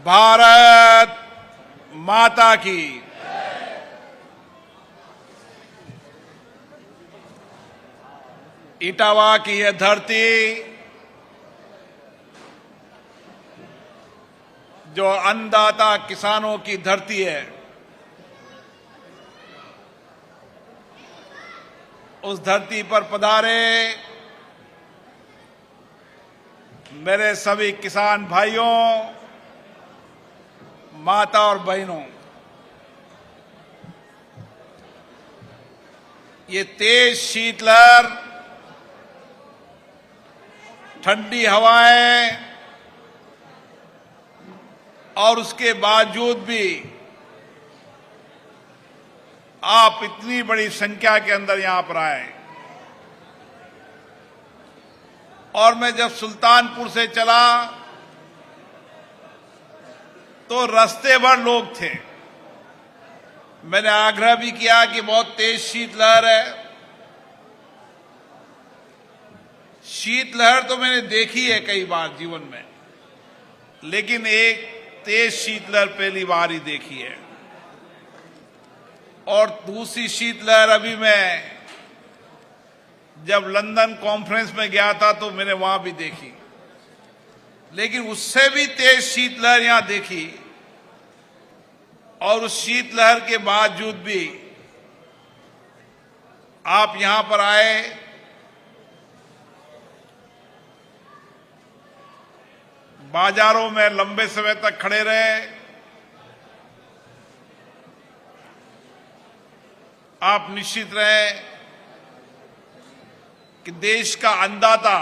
भारत माता की। इटावा की यह धरती जो अन्नदाता किसानों की धरती है, उस धरती पर पधारे मेरे सभी किसान भाइयों, माता और बहनों, ये तेज शीतलहर, ठंडी हवाएं और उसके बावजूद भी आप इतनी बड़ी संख्या के अंदर यहां पर आए। और मैं जब सुल्तानपुर से चला तो रास्ते भर लोग थे। मैंने आग्रह भी किया कि बहुत तेज शीतलहर है। शीतलहर तो मैंने देखी है कई बार जीवन में, लेकिन एक तेज शीतलहर पहली बार ही देखी है। और दूसरी शीतलहर अभी मैं जब लंदन कॉन्फ्रेंस में गया था तो मैंने वहां भी देखी, लेकिन उससे भी तेज शीतलहर यहां देखी। और उस शीतलहर के बावजूद भी आप यहां पर आए, बाजारों में लंबे समय तक खड़े रहे, आप निश्चित रहे कि देश का अन्नदाता,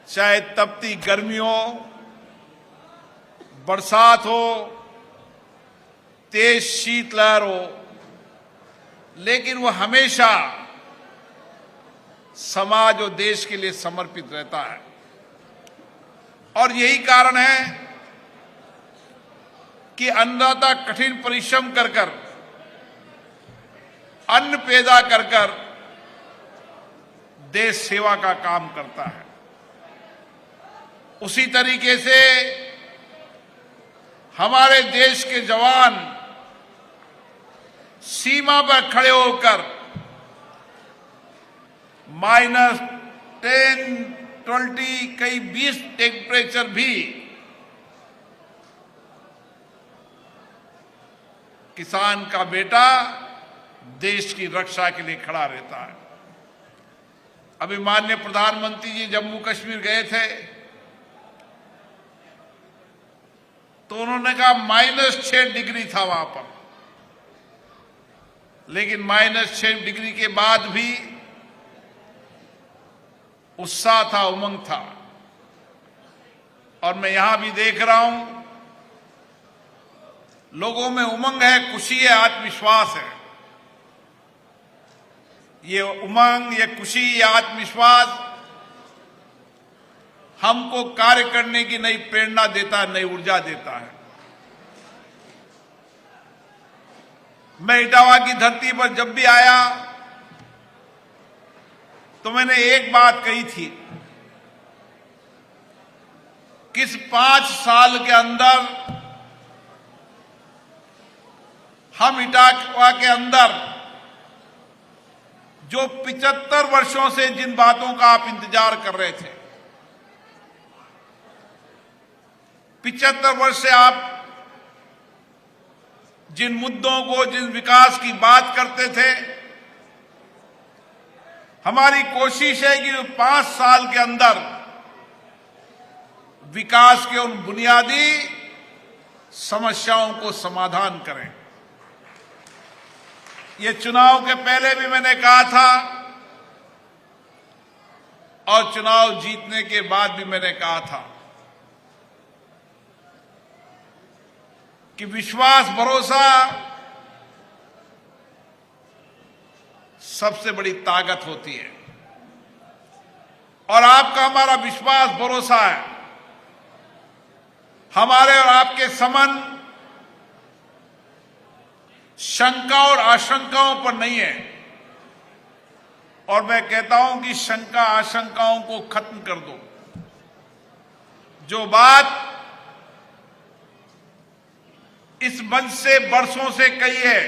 चाहे तपती गर्मी हो, बरसात हो, तेज शीतलहर हो, लेकिन वो हमेशा समाज और देश के लिए समर्पित रहता है। और यही कारण है कि अन्नदाता कठिन परिश्रम कर कर अन्न पैदा कर कर देश सेवा का काम करता है। उसी तरीके से हमारे देश के जवान सीमा पर खड़े होकर -10, 20, कई 20 टेम्परेचर भी किसान का बेटा देश की रक्षा के लिए खड़ा रहता है। अभी माननीय प्रधानमंत्री जी जम्मू कश्मीर गए थे तो उन्होंने कहा -6 डिग्री था वहां पर, लेकिन -6 डिग्री के बाद भी उत्साह था, उमंग था। और मैं यहां भी देख रहा हूं लोगों में उमंग है, खुशी है, आत्मविश्वास है। ये उमंग, ये खुशी, ये आत्मविश्वास हमको कार्य करने की नई प्रेरणा देता है, नई ऊर्जा देता है। मैं इटावा की धरती पर जब भी आया तो मैंने एक बात कही थी कि इस 5 साल के अंदर हम इटावा के अंदर जो 75 वर्षों से जिन बातों का आप इंतजार कर रहे थे, 75 वर्ष से आप जिन मुद्दों को, जिन विकास की बात करते थे, हमारी कोशिश है कि 5 साल के अंदर विकास के उन बुनियादी समस्याओं को समाधान करें। ये चुनाव के पहले भी मैंने कहा था और चुनाव जीतने के बाद भी मैंने कहा था कि विश्वास, भरोसा सबसे बड़ी ताकत होती है। और आपका हमारा विश्वास, भरोसा है, हमारे और आपके संबंध शंका और आशंकाओं पर नहीं है। और मैं कहता हूं कि शंका आशंकाओं को खत्म कर दो। जो बात इस मंच से बरसों से कही है,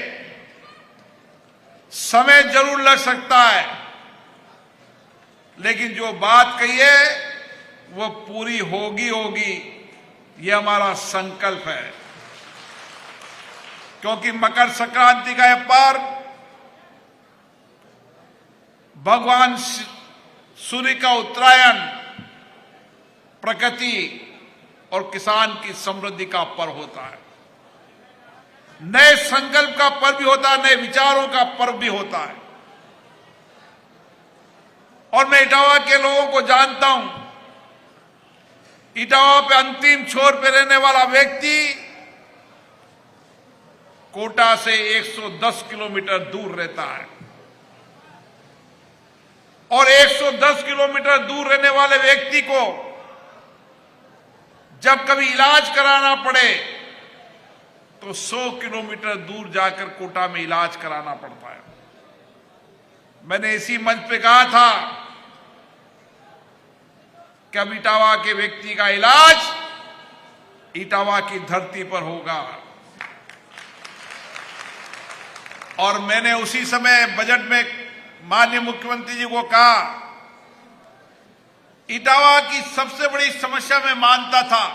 समय जरूर लग सकता है, लेकिन जो बात कही है वो पूरी होगी होगी, ये हमारा संकल्प है। क्योंकि मकर संक्रांति का यह पर्व भगवान सूर्य का उत्तरायण, प्रकृति और किसान की समृद्धि का पर्व होता है। नए संकल्प का पर्व भी होता है, नए विचारों का पर्व भी होता है। और मैं इटावा के लोगों को जानता हूं। इटावा पे अंतिम छोर पे रहने वाला व्यक्ति कोटा से 110 किलोमीटर दूर रहता है, और 110 किलोमीटर दूर रहने वाले व्यक्ति को जब कभी इलाज कराना पड़े तो 100 किलोमीटर दूर जाकर कोटा में इलाज कराना पड़ता है। मैंने इसी मंच पे कहा था कि अब इटावा के व्यक्ति का इलाज इटावा की धरती पर होगा। और मैंने उसी समय बजट में माननीय मुख्यमंत्री जी को कहा, इटावा की सबसे बड़ी समस्या मैं मानता था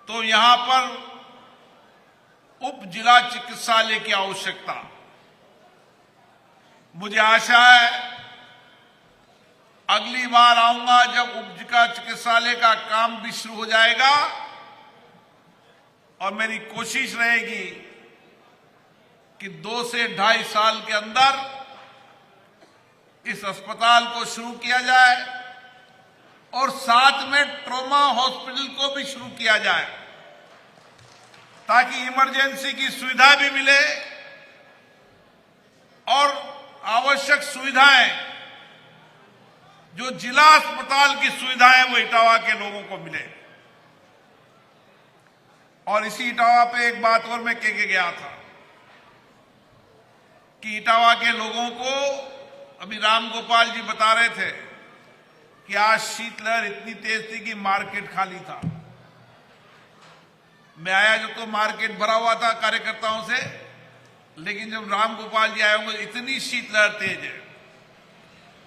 तो यहां पर उप जिला चिकित्सालय की आवश्यकता। मुझे आशा है अगली बार आऊंगा जब उप जिला चिकित्सालय का काम भी शुरू हो जाएगा, और मेरी कोशिश रहेगी कि 2 से 2.5 साल के अंदर इस अस्पताल को शुरू किया जाए और साथ में ट्रॉमा हॉस्पिटल को भी शुरू किया जाए, ताकि इमरजेंसी की सुविधा भी मिले और आवश्यक सुविधाएं जो जिला अस्पताल की सुविधाएं वो इटावा के लोगों को मिले। और इसी इटावा पे एक बात और मैं कह के गया था कि इटावा के लोगों को, अभी राम गोपाल जी बता रहे थे कि आज शीतलहर इतनी तेज थी कि मार्केट खाली था। मैं आया जब तो मार्केट भरा हुआ था कार्यकर्ताओं से, लेकिन जब राम गोपाल जी आए होंगे इतनी शीतलहर तेज है।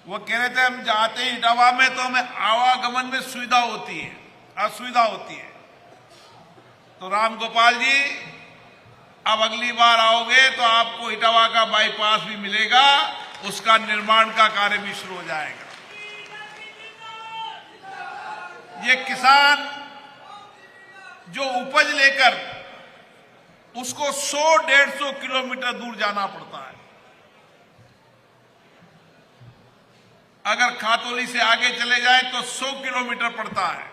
वो कह रहे थे हम जाते हैं इटावा में तो हमें आवागमन में सुविधा होती है, असुविधा होती है। तो राम गोपाल जी अब अगली बार आओगे तो आपको इटावा का बाईपास भी मिलेगा, उसका निर्माण का कार्य भी शुरू हो जाएगा। ये किसान जो उपज लेकर उसको 100-150 किलोमीटर दूर जाना पड़ता है। अगर खातौली से आगे चले जाए तो 100 किलोमीटर पड़ता है,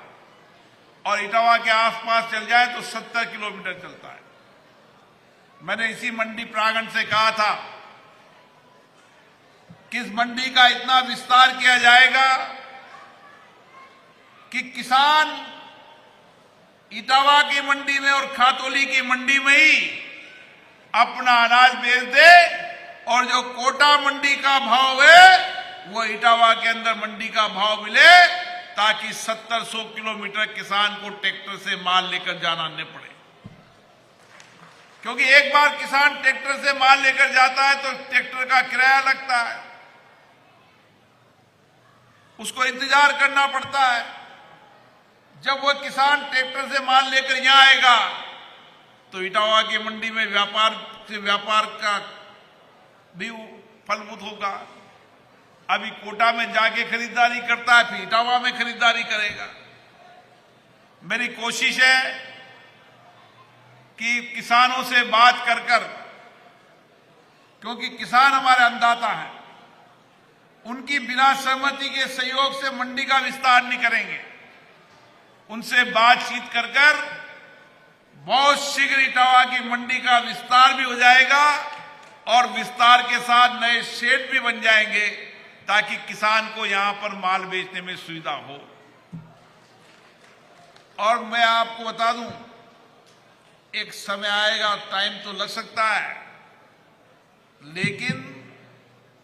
और इटावा के आसपास चल जाए तो 70 किलोमीटर चलता है। मैंने इसी मंडी प्रांगण से कहा था कि इस मंडी का इतना विस्तार किया जाएगा कि किसान इटावा की मंडी में और खातौली की मंडी में ही अपना अनाज बेच दे, और जो कोटा मंडी का भाव है वो इटावा के अंदर मंडी का भाव मिले, ताकि 70-100 किलोमीटर किसान को ट्रैक्टर से माल लेकर जाना न पड़े। क्योंकि एक बार किसान ट्रैक्टर से माल लेकर जाता है तो ट्रैक्टर का किराया लगता है, उसको इंतजार करना पड़ता है। जब वो किसान ट्रैक्टर से माल लेकर यहां आएगा तो इटावा की मंडी में व्यापार का भी फलभूत होगा। अभी कोटा में जाके खरीदारी करता है, फिर इटावा में खरीदारी करेगा। मेरी कोशिश है कि किसानों से बात कर कर, क्योंकि किसान हमारे अन्नदाता हैं, उनकी बिना सहमति के सहयोग से मंडी का विस्तार नहीं करेंगे। उनसे बातचीत कर कर बहुत शीघ्र इटावा की मंडी का विस्तार भी हो जाएगा, और विस्तार के साथ नए शेड भी बन जाएंगे, ताकि किसान को यहां पर माल बेचने में सुविधा हो। और मैं आपको बता दूं, एक समय आएगा, टाइम तो लग सकता है, लेकिन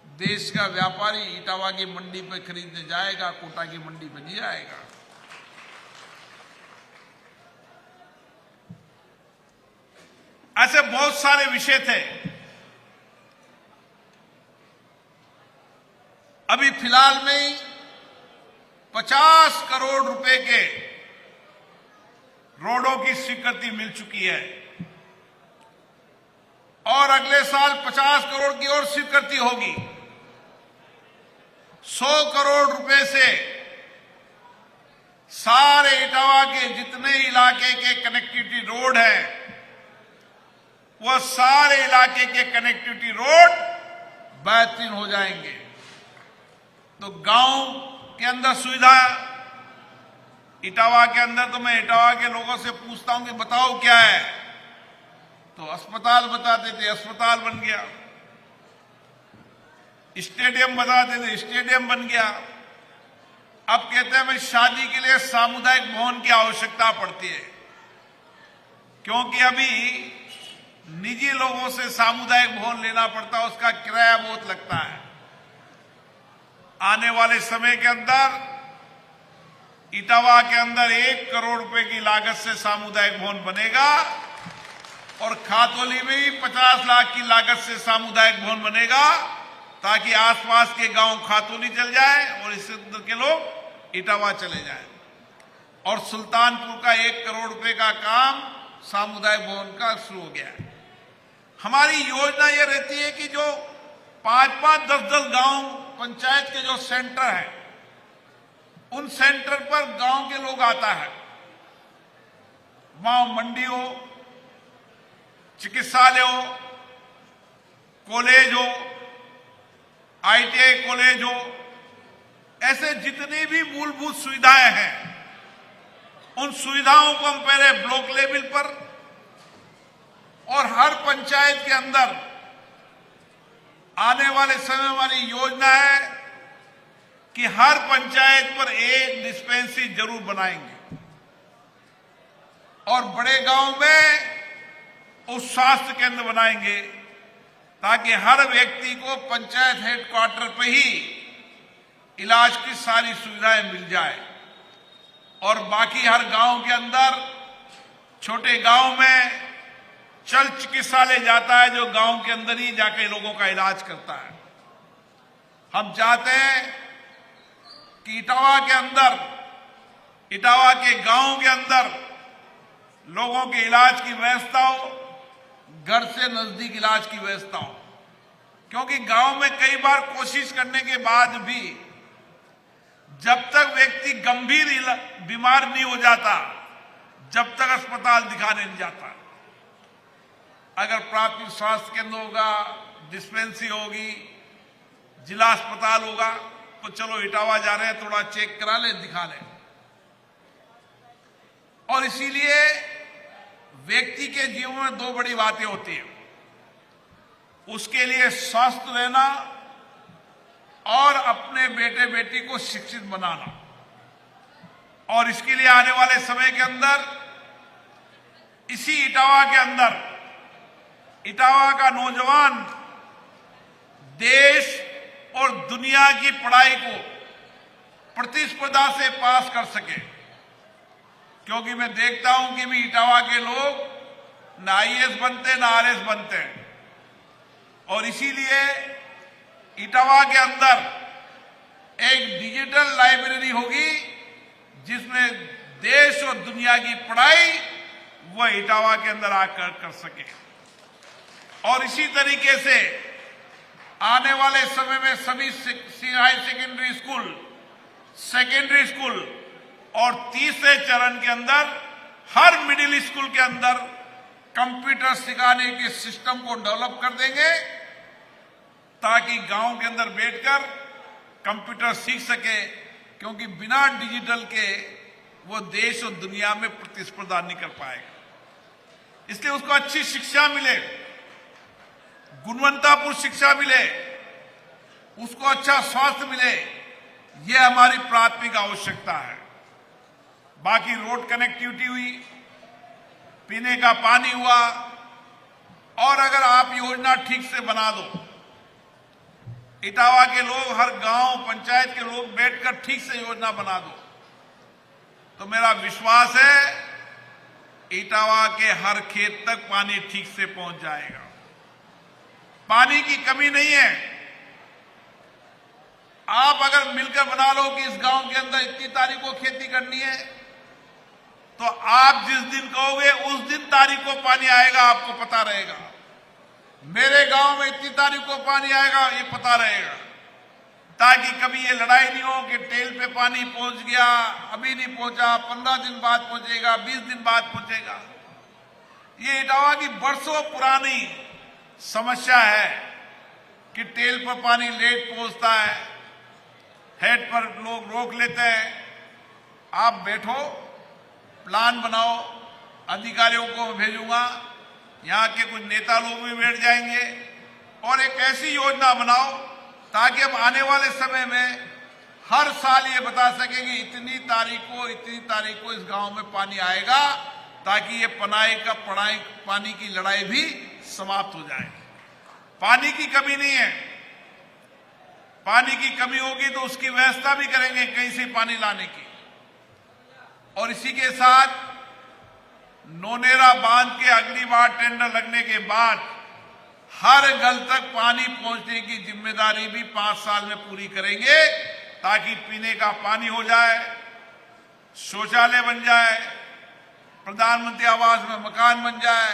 देश का व्यापारी इटावा की मंडी पर खरीदने जाएगा, कोटा की मंडी पर नहीं जाएगा। ऐसे बहुत सारे विषय थे। अभी फिलहाल में ही 50 करोड़ रुपए के रोडों की स्वीकृति मिल चुकी है और अगले साल 50 करोड़ की और स्वीकृति होगी। 100 करोड़ रुपए से सारे इटावा के जितने इलाके के कनेक्टिविटी रोड हैं, वह सारे इलाके के कनेक्टिविटी रोड बेहतरीन हो जाएंगे। तो गांव के अंदर सुविधा, इटावा के अंदर, तो मैं इटावा के लोगों से पूछता हूं कि बताओ क्या है, तो अस्पताल बताते थे, अस्पताल बन गया। स्टेडियम बताते थे, स्टेडियम बन गया। अब कहते हैं भाई शादी के लिए सामुदायिक भवन की आवश्यकता पड़ती है, क्योंकि अभी निजी लोगों से सामुदायिक भवन लेना पड़ता है, उसका किराया बहुत लगता है। आने वाले समय के अंदर इटावा के अंदर 1 करोड़ रुपए की लागत से सामुदायिक भवन बनेगा और खातौली में भी 50 लाख की लागत से सामुदायिक भवन बनेगा, ताकि आसपास के गांव खातौली चल जाए और इससे अंदर के लोग इटावा चले जाएं। और सुल्तानपुर का 1 करोड़ रुपए का काम सामुदायिक भवन का शुरू हो गया है। हमारी योजना यह रहती है कि जो 5-5, 10-10 गांव पंचायत के जो सेंटर हैं, उन सेंटर पर गांव के लोग आता है, वहां मंडी हो, चिकित्सालय हो, कॉलेज हो, ITI कॉलेज हो, ऐसे जितनी भी मूलभूत सुविधाएं हैं, उन सुविधाओं को हम पहले ब्लॉक लेवल पर और हर पंचायत के अंदर आने वाले समय हमारी योजना है कि हर पंचायत पर एक डिस्पेंसरी जरूर बनाएंगे और बड़े गांव में उस स्वास्थ्य केंद्र बनाएंगे, ताकि हर व्यक्ति को पंचायत हेडक्वार्टर पर ही इलाज की सारी सुविधाएं मिल जाए। और बाकी हर गांव के अंदर, छोटे गांव में चल चिकित्सालय जाता है, जो गांव के अंदर ही जाके लोगों का इलाज करता है। हम चाहते हैं कि इटावा के अंदर, इटावा के गांव के अंदर लोगों के इलाज की व्यवस्था हो, घर से नजदीक इलाज की व्यवस्था हो, क्योंकि गांव में कई बार कोशिश करने के बाद भी जब तक व्यक्ति गंभीर बीमार नहीं हो जाता, जब तक अस्पताल दिखाने नहीं जाता। अगर प्राथमिक स्वास्थ्य केंद्र होगा, डिस्पेंसरी होगी, जिला अस्पताल होगा, तो चलो इटावा जा रहे हैं, थोड़ा चेक करा ले, दिखा ले। और इसीलिए व्यक्ति के जीवन में 2 बड़ी बातें होती हैं, उसके लिए स्वस्थ रहना और अपने बेटे बेटी को शिक्षित बनाना। और इसके लिए आने वाले समय के अंदर इसी इटावा के अंदर इटावा का नौजवान देश और दुनिया की पढ़ाई को प्रतिस्पर्धा से पास कर सके, क्योंकि मैं देखता हूं कि भी इटावा के लोग ना IAS बनते, ना RS बनते हैं। और इसीलिए इटावा के अंदर एक डिजिटल लाइब्रेरी होगी, जिसमें देश और दुनिया की पढ़ाई वह इटावा के अंदर आकर कर सके। और इसी तरीके से आने वाले समय में सभी हाई सेकेंडरी स्कूल और तीसरे चरण के अंदर हर मिडिल स्कूल के अंदर कंप्यूटर सिखाने के सिस्टम को डेवलप कर देंगे, ताकि गांव के अंदर बैठकर कंप्यूटर सीख सके, क्योंकि बिना डिजिटल के वो देश और दुनिया में प्रतिस्पर्धा नहीं कर पाएगा। इसलिए उसको अच्छी शिक्षा मिले, गुणवत्तापूर्ण शिक्षा मिले, उसको अच्छा स्वास्थ्य मिले, यह हमारी प्राथमिक आवश्यकता है। बाकी रोड कनेक्टिविटी हुई, पीने का पानी हुआ, और अगर आप योजना ठीक से बना दो, इटावा के लोग, हर गांव पंचायत के लोग बैठकर ठीक से योजना बना दो, तो मेरा विश्वास है इटावा के हर खेत तक पानी ठीक से पहुंच जाएगा। पानी की कमी नहीं है। आप अगर मिलकर बना लो कि इस गांव के अंदर इतनी तारीख को खेती करनी है, तो आप जिस दिन कहोगे उस दिन तारीख को पानी आएगा, आपको पता रहेगा। मेरे गांव में इतनी तारीख को पानी आएगा, ये पता रहेगा, ताकि कभी ये लड़ाई नहीं हो कि टेल पे पानी पहुंच गया, अभी नहीं पहुंचा, 15 दिन बाद पहुंचेगा, 20 दिन बाद पहुंचेगा। ये इटावा की बरसों पुरानी समस्या है कि टेल पर पानी लेट पहुंचता है, हेड पर लोग रोक लेते हैं। आप बैठो, प्लान बनाओ, अधिकारियों को मैं भेजूंगा, यहाँ के कुछ नेता लोग भी बैठ जाएंगे और एक ऐसी योजना बनाओ ताकि हम आने वाले समय में हर साल ये बता सकें कि इतनी तारीख को इस गांव में पानी आएगा, ताकि ये पानी की लड़ाई भी समाप्त हो जाए। पानी की कमी नहीं है। पानी की कमी होगी तो उसकी व्यवस्था भी करेंगे कहीं से पानी लाने की। और इसी के साथ नोनेरा बांध के अगली बार टेंडर लगने के बाद हर घर तक पानी पहुंचने की जिम्मेदारी भी 5 साल में पूरी करेंगे, ताकि पीने का पानी हो जाए, शौचालय बन जाए, प्रधानमंत्री आवास में मकान बन जाए,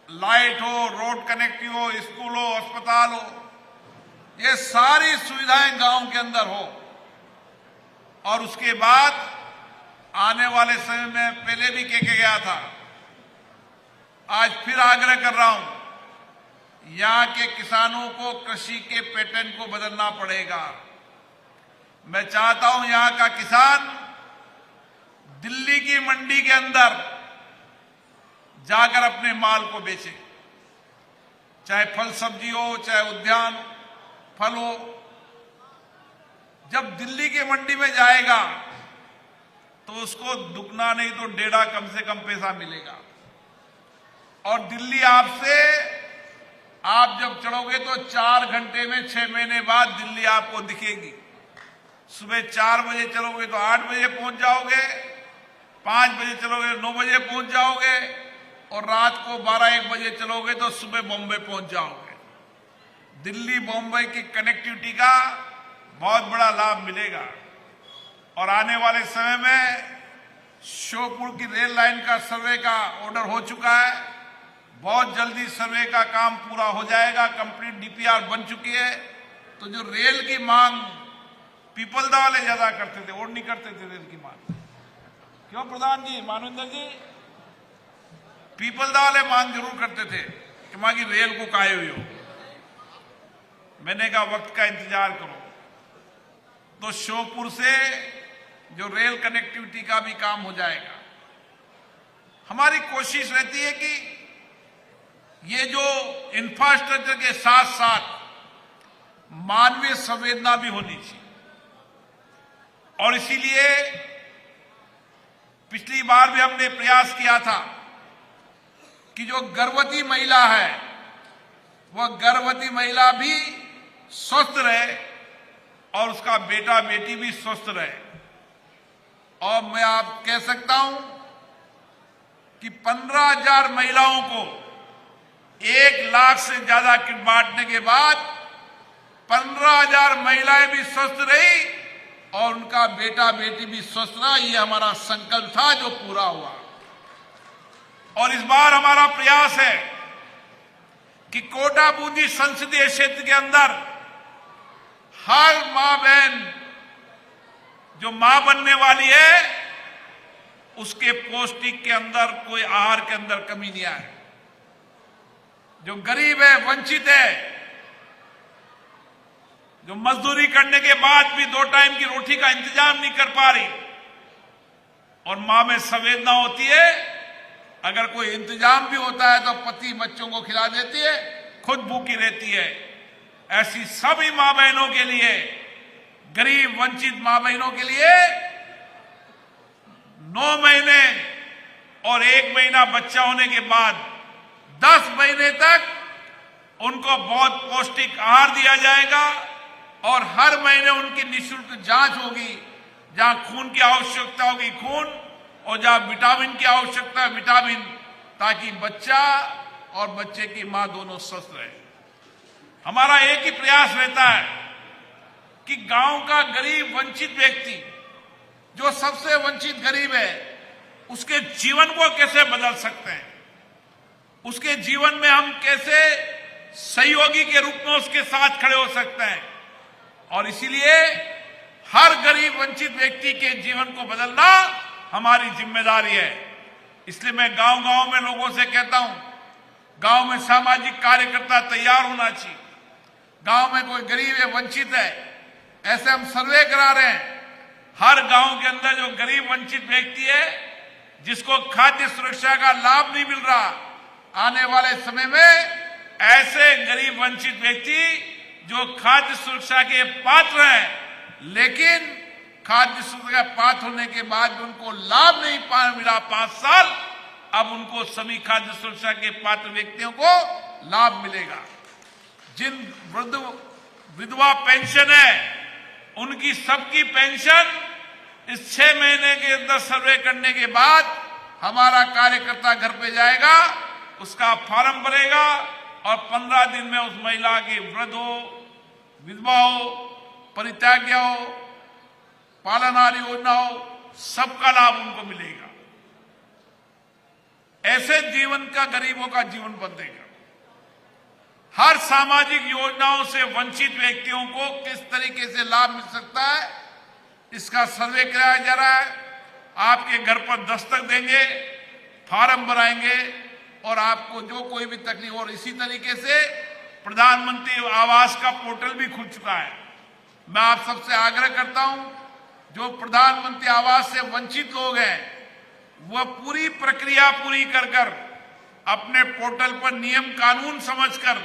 लाइट हो, रोड कनेक्टिव हो, स्कूल हो, अस्पताल हो, ये सारी सुविधाएं गांव के अंदर हो। और उसके बाद आने वाले समय में पहले भी कह के गया था, आज फिर आग्रह कर रहा हूं, यहां के किसानों को कृषि के पैटर्न को बदलना पड़ेगा। मैं चाहता हूं यहां का किसान दिल्ली की मंडी के अंदर जाकर अपने माल को बेचे, चाहे फल सब्जी हो, चाहे उद्यान फल हो। जब दिल्ली की मंडी में जाएगा तो उसको दुगना नहीं तो डेढ़ा कम से कम पैसा मिलेगा। और दिल्ली आपसे, आप जब चढ़ोगे तो 4 घंटे में 6 महीने बाद दिल्ली आपको दिखेगी। सुबह 4 बजे चलोगे तो 8 बजे पहुंच जाओगे, 5 बजे चलोगे 9 बजे पहुंच जाओगे, और रात को 12-1 बजे चलोगे तो सुबह बॉम्बे पहुंच जाओगे। दिल्ली बॉम्बे की कनेक्टिविटी का बहुत बड़ा लाभ मिलेगा। और आने वाले समय में श्योपुर की रेल लाइन का सर्वे का ऑर्डर हो चुका है, बहुत जल्दी सर्वे का काम पूरा हो जाएगा, कंप्लीट डीपीआर बन चुकी है। तो जो रेल की मांग पीपलदा वाले ज्यादा करते थे, और नहीं करते थे रेल की मांग। क्यों प्रधान जी, मानवेंद्र जी? पीपलदा वाले मांग जरूर करते थे कि मां की रेल को काहे हुई हो। मैंने कहा वक्त का इंतजार करो। तो श्योपुर से जो रेल कनेक्टिविटी का भी काम हो जाएगा। हमारी कोशिश रहती है कि ये जो इंफ्रास्ट्रक्चर के साथ साथ मानवीय संवेदना भी होनी चाहिए। और इसीलिए पिछली बार भी हमने प्रयास किया था कि जो गर्भवती महिला है, वह गर्भवती महिला भी स्वस्थ रहे और उसका बेटा बेटी भी स्वस्थ रहे। और मैं आप कह सकता हूं कि 15,000 महिलाओं को 1 लाख से ज्यादा किट बांटने के बाद 15,000 महिलाएं भी स्वस्थ रही और उनका बेटा बेटी भी स्वस्थ रहा। ये हमारा संकल्प था जो पूरा हुआ। और इस बार हमारा प्रयास है कि कोटा बूंदी संसदीय क्षेत्र के अंदर हर मां बहन जो मां बनने वाली है, उसके पौष्टिक के अंदर कोई आहार के अंदर कमी नहीं आए। जो गरीब है, वंचित है, जो मजदूरी करने के बाद भी 2 टाइम की रोटी का इंतजाम नहीं कर पा रही, और मां में संवेदना होती है, अगर कोई इंतजाम भी होता है तो पति बच्चों को खिला देती है, खुद भूखी रहती है। ऐसी सभी मां बहनों के लिए, गरीब वंचित मां बहनों के लिए 9 महीने और 1 महीना बच्चा होने के बाद 10 महीने तक उनको बहुत पौष्टिक आहार दिया जाएगा। और हर महीने उनकी निःशुल्क जांच होगी, जहां खून की आवश्यकता होगी खून, और जहां विटामिन की आवश्यकता है विटामिन, ताकि बच्चा और बच्चे की मां दोनों स्वस्थ रहे। हमारा एक ही प्रयास रहता है कि गांव का गरीब वंचित व्यक्ति, जो सबसे वंचित गरीब है, उसके जीवन को कैसे बदल सकते हैं, उसके जीवन में हम कैसे सहयोगी के रूप में उसके साथ खड़े हो सकते हैं। और इसीलिए हर गरीब वंचित व्यक्ति के जीवन को बदलना हमारी जिम्मेदारी है। इसलिए मैं गांव-गांव में लोगों से कहता हूं, गांव में सामाजिक कार्यकर्ता तैयार होना चाहिए। गांव में कोई गरीब है, वंचित है, ऐसे हम सर्वे करा रहे हैं। हर गांव के अंदर जो गरीब वंचित व्यक्ति है, जिसको खाद्य सुरक्षा का लाभ नहीं मिल रहा, आने वाले समय में ऐसे गरीब वंचित व्यक्ति जो खाद्य सुरक्षा के पात्र हैं, लेकिन खाद्य सुरक्षा पात्र होने के बाद भी उनको लाभ नहीं मिला 5 साल, अब उनको सभी खाद्य सुरक्षा के पात्र व्यक्तियों को लाभ मिलेगा। जिन वृद्ध विधवा पेंशन है, उनकी सबकी पेंशन इस 6 महीने के अंदर सर्वे करने के बाद हमारा कार्यकर्ता घर पे जाएगा, उसका फॉर्म भरेगा और 15 दिन में उस महिला की वृद्ध हो, विधवा हो, परित्याग्य हो, पालनहार योजना हो, सबका लाभ उनको मिलेगा। ऐसे जीवन का गरीबों का जीवन बदलेगा। हर सामाजिक योजनाओं से वंचित व्यक्तियों को किस तरीके से लाभ मिल सकता है, इसका सर्वे कराया जा रहा है। आपके घर पर दस्तक देंगे, फॉर्म भराएंगे और आपको जो कोई भी तकलीफ। और इसी तरीके से प्रधानमंत्री आवास का पोर्टल भी खुल चुका है। मैं आप सबसे आग्रह करता हूं, जो प्रधानमंत्री आवास से वंचित लोग हैं, वह पूरी प्रक्रिया पूरी कर अपने पोर्टल पर नियम कानून समझकर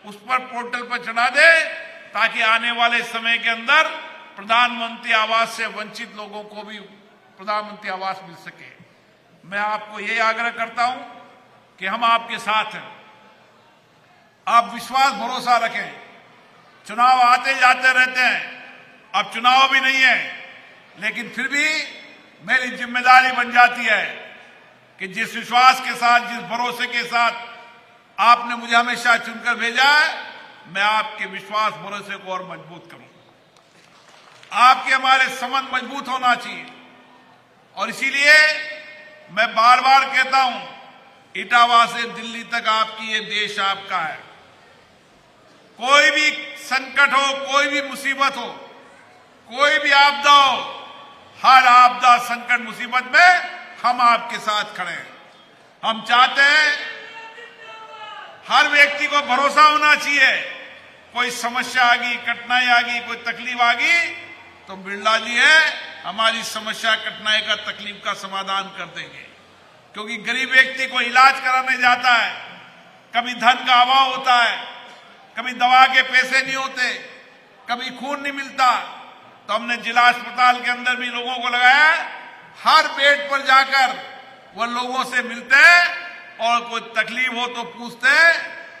उस पर पोर्टल पर चढ़ा दे, ताकि आने वाले समय के अंदर प्रधानमंत्री आवास से वंचित लोगों को भी प्रधानमंत्री आवास मिल सके। मैं आपको यही आग्रह करता हूं कि हम आपके साथ हैं। आप विश्वास भरोसा रखें। चुनाव आते जाते रहते हैं, अब चुनाव भी नहीं है, लेकिन फिर भी मेरी जिम्मेदारी बन जाती है कि जिस विश्वास के साथ, जिस भरोसे के साथ आपने मुझे हमेशा चुनकर भेजा है, मैं आपके विश्वास भरोसे को और मजबूत करूं। आपके हमारे संबंध मजबूत होना चाहिए। और इसीलिए मैं बार बार कहता हूं, इटावा से दिल्ली तक आपकी ये देश आपका है। कोई भी संकट हो, कोई भी मुसीबत हो, कोई भी आपदा हो, हर आपदा संकट मुसीबत में हम आपके साथ खड़े हैं। हम चाहते हैं हर व्यक्ति को भरोसा होना चाहिए। कोई समस्या आ गई, कठिनाई आ गई, कोई तकलीफ आ गई, तो बिरला जी है, हमारी समस्या, कठिनाई का, तकलीफ का समाधान कर देंगे। क्योंकि गरीब व्यक्ति को इलाज कराने जाता है, कभी धन का अभाव होता है, कभी दवा के पैसे नहीं होते, कभी खून नहीं मिलता, तो हमने जिला अस्पताल के अंदर भी लोगों को लगाया। हर बेड पर जाकर वह लोगों से मिलते हैं और कोई तकलीफ हो तो पूछते हैं,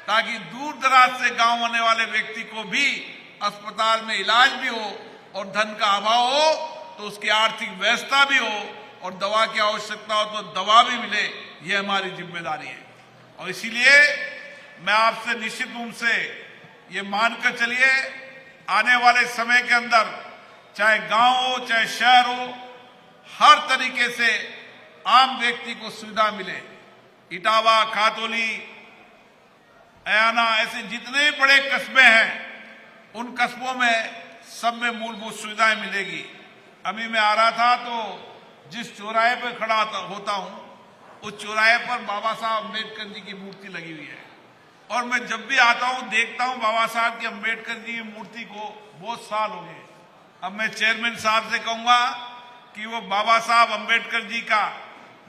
ताकि दूर दराज से गांव आने वाले व्यक्ति को भी अस्पताल में इलाज भी हो और धन का अभाव हो तो उसकी आर्थिक व्यवस्था भी हो और दवा की आवश्यकता हो तो दवा भी मिले। ये हमारी जिम्मेदारी है। और इसीलिए मैं आपसे निश्चित रूप से ये मानकर चलिए, आने वाले समय के अंदर चाहे गांव हो चाहे शहर हो, हर तरीके से आम व्यक्ति को सुविधा मिले। इटावा, खातौली, अयाना, ऐसे जितने बड़े कस्बे हैं, उन कस्बों में सब में मूलभूत सुविधाएं मिलेगी। अभी मैं आ रहा था तो जिस चौराहे पर खड़ा होता हूं, उस चौराहे पर बाबा साहब अम्बेडकर जी की मूर्ति लगी हुई है। और मैं जब भी आता हूं देखता हूं बाबा साहब की, अम्बेडकर जी की मूर्ति को बहुत साल हो गए। अब मैं चेयरमैन साहब से कहूंगा कि वो बाबा साहब अम्बेडकर जी का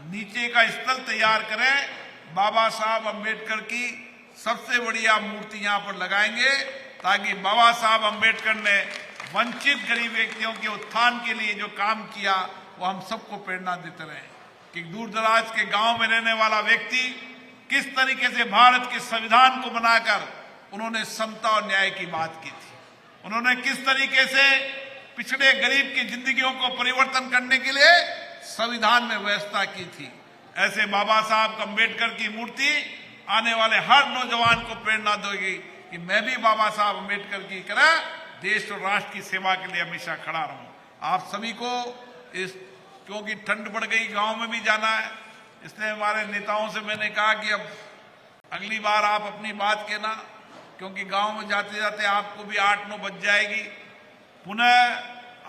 नीचे का स्थल तैयार करें। बाबा साहब अम्बेडकर की सबसे बढ़िया मूर्ति यहां पर लगाएंगे, ताकि बाबा साहब अम्बेडकर ने वंचित गरीब व्यक्तियों के उत्थान के लिए जो काम किया वो हम सबको प्रेरणा देते रहे। कि दूर दराज के गांव में रहने वाला व्यक्ति किस तरीके से भारत के संविधान को बनाकर उन्होंने समता और न्याय की बात की थी। उन्होंने किस तरीके से पिछड़े गरीब की जिंदगियों को परिवर्तन करने के लिए संविधान में व्यवस्था की थी। ऐसे बाबा साहब अम्बेडकर की मूर्ति आने वाले हर नौजवान को प्रेरणा देगी कि मैं भी बाबा साहब अम्बेडकर की तरह देश और राष्ट्र की सेवा के लिए हमेशा खड़ा रहूं। आप सभी को इस, क्योंकि ठंड बढ़ गई, गांव में भी जाना है, इसलिए हमारे नेताओं से मैंने कहा कि अब अगली बार आप अपनी बात कहना, क्योंकि गांव में जाते जाते आपको भी 8-9 बज जाएगी। पुनः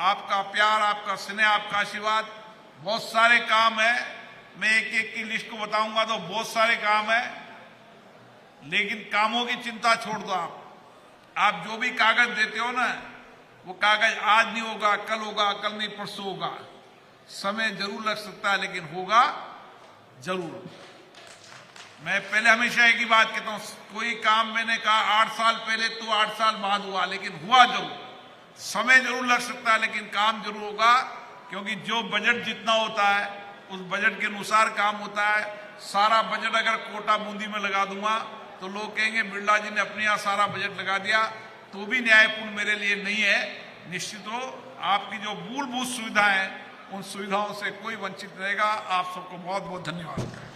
आपका प्यार, आपका स्नेह, आपका आशीर्वाद, बहुत सारे काम है, मैं एक एक की लिस्ट को बताऊंगा तो बहुत सारे काम है, लेकिन कामों की चिंता छोड़ दो। आप जो भी कागज देते हो ना, वो कागज आज नहीं होगा, कल होगा, कल नहीं परसों होगा, समय जरूर लग सकता है लेकिन होगा जरूर। मैं पहले हमेशा एक ही बात कहता हूं, कोई काम मैंने कहा 8 साल पहले तो 8 साल बाद हुआ, लेकिन हुआ जरूर। समय जरूर लग सकता है लेकिन काम जरूर होगा, क्योंकि जो बजट जितना होता है उस बजट के अनुसार काम होता है। सारा बजट अगर कोटा बूंदी में लगा दूंगा तो लोग कहेंगे बिरला जी ने अपने यहाँ सारा बजट लगा दिया, तो भी न्यायपूर्ण मेरे लिए नहीं है। निश्चित हो आपकी जो मूलभूत सुविधाएं, उन सुविधाओं से कोई वंचित रहेगा। आप सबको बहुत बहुत धन्यवाद।